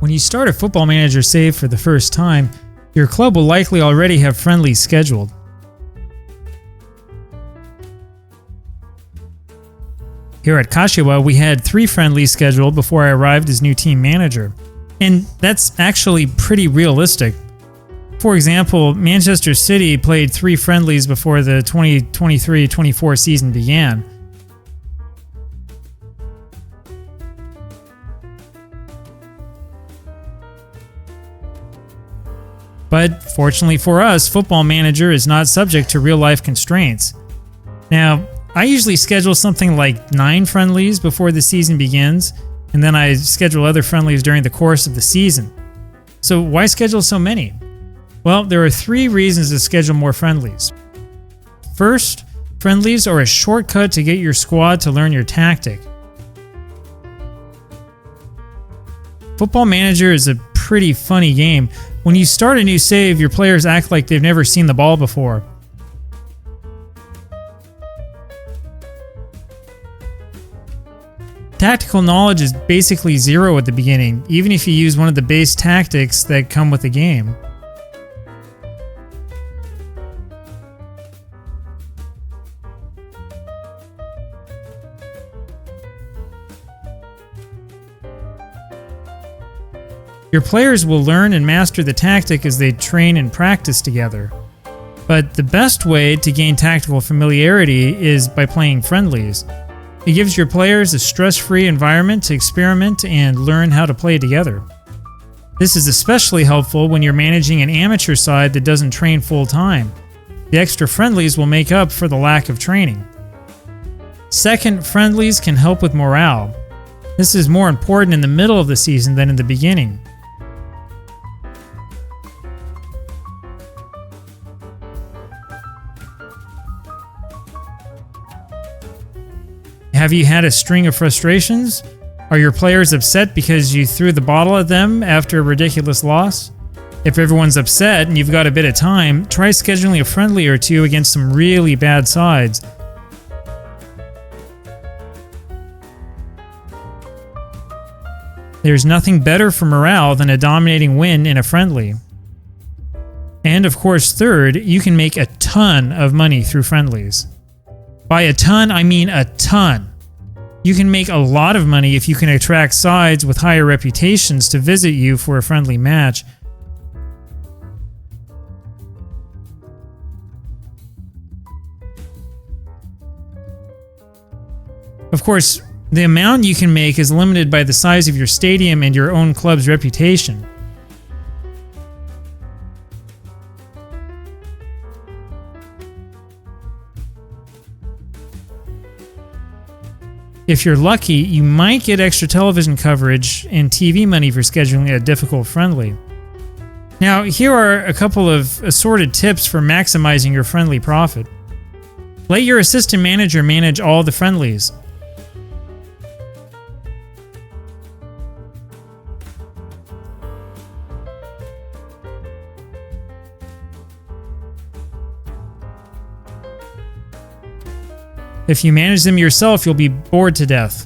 When you start a Football Manager save for the first time, your club will likely already have friendlies scheduled. Here at Kashiwa, we had 3 friendlies scheduled before I arrived as new team manager. And that's actually pretty realistic. For example, Manchester City played 3 friendlies before the 2023-24 season began. But fortunately for us, Football Manager is not subject to real-life constraints. Now, I usually schedule something like 9 friendlies before the season begins, and then I schedule other friendlies during the course of the season. So why schedule so many? Well, there are 3 reasons to schedule more friendlies. First, friendlies are a shortcut to get your squad to learn your tactic. Football Manager is a pretty funny game. When you start a new save, your players act like they've never seen the ball before. Tactical knowledge is basically 0 at the beginning, even if you use one of the base tactics that come with the game. Your players will learn and master the tactic as they train and practice together. But the best way to gain tactical familiarity is by playing friendlies. It gives your players a stress-free environment to experiment and learn how to play together. This is especially helpful when you're managing an amateur side that doesn't train full-time. The extra friendlies will make up for the lack of training. Second, friendlies can help with morale. This is more important in the middle of the season than in the beginning. Have you had a string of frustrations? Are your players upset because you threw the bottle at them after a ridiculous loss? If everyone's upset and you've got a bit of time, try scheduling a friendly or 2 against some really bad sides. There's nothing better for morale than a dominating win in a friendly. And of course, third, you can make a ton of money through friendlies. By a ton, I mean a ton. You can make a lot of money if you can attract sides with higher reputations to visit you for a friendly match. Of course, the amount you can make is limited by the size of your stadium and your own club's reputation. If you're lucky, you might get extra television coverage and TV money for scheduling a difficult friendly. Now, here are a couple of assorted tips for maximizing your friendly profit. Let your assistant manager manage all the friendlies. If you manage them yourself, you'll be bored to death.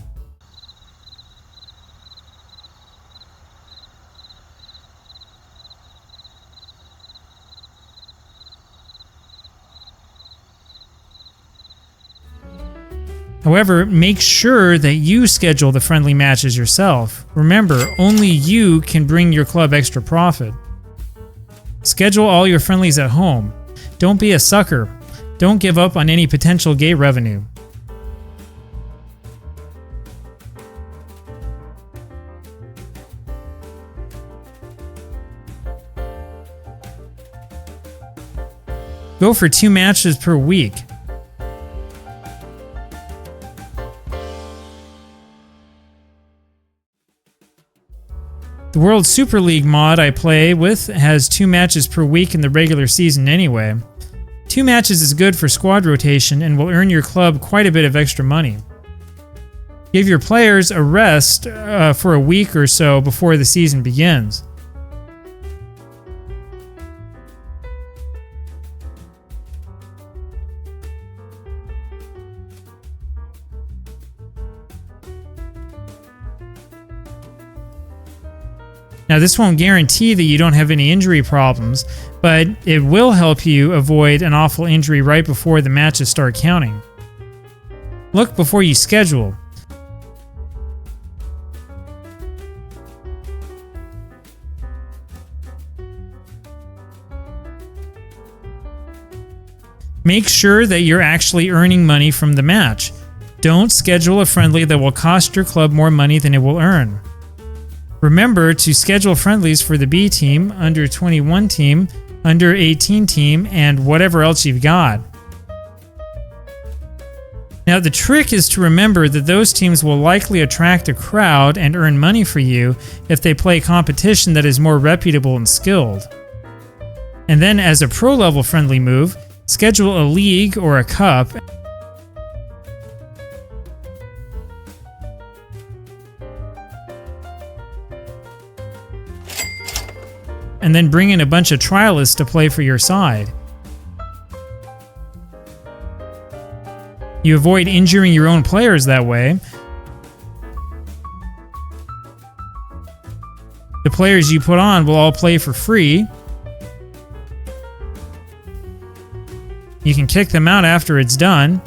However, make sure that you schedule the friendly matches yourself. Remember, only you can bring your club extra profit. Schedule all your friendlies at home. Don't be a sucker. Don't give up on any potential gate revenue. Go for 2 matches per week. The World Super League mod I play with has 2 matches per week in the regular season anyway. 2 matches is good for squad rotation and will earn your club quite a bit of extra money. Give your players a rest for a week or so before the season begins. Now, this won't guarantee that you don't have any injury problems, but it will help you avoid an awful injury right before the matches start counting. Look before you schedule. Make sure that you're actually earning money from the match. Don't schedule a friendly that will cost your club more money than it will earn. Remember to schedule friendlies for the B team, under 21 team, under 18 team, and whatever else you've got. Now, the trick is to remember that those teams will likely attract a crowd and earn money for you if they play competition that is more reputable and skilled. And then, as a pro-level friendly move, schedule a league or a cup. And then bring in a bunch of trialists to play for your side. You avoid injuring your own players that way. The players you put on will all play for free. You can kick them out after it's done.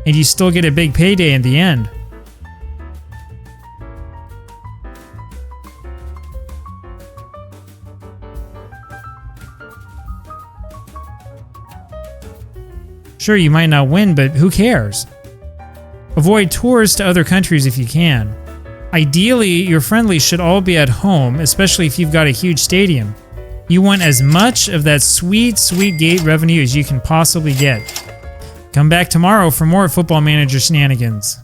And you still get a big payday in the end. Sure, you might not win, but who cares? Avoid tours to other countries if you can. Ideally, your friendlies should all be at home, especially if you've got a huge stadium. You want as much of that sweet, sweet gate revenue as you can possibly get. Come back tomorrow for more Football Manager shenanigans.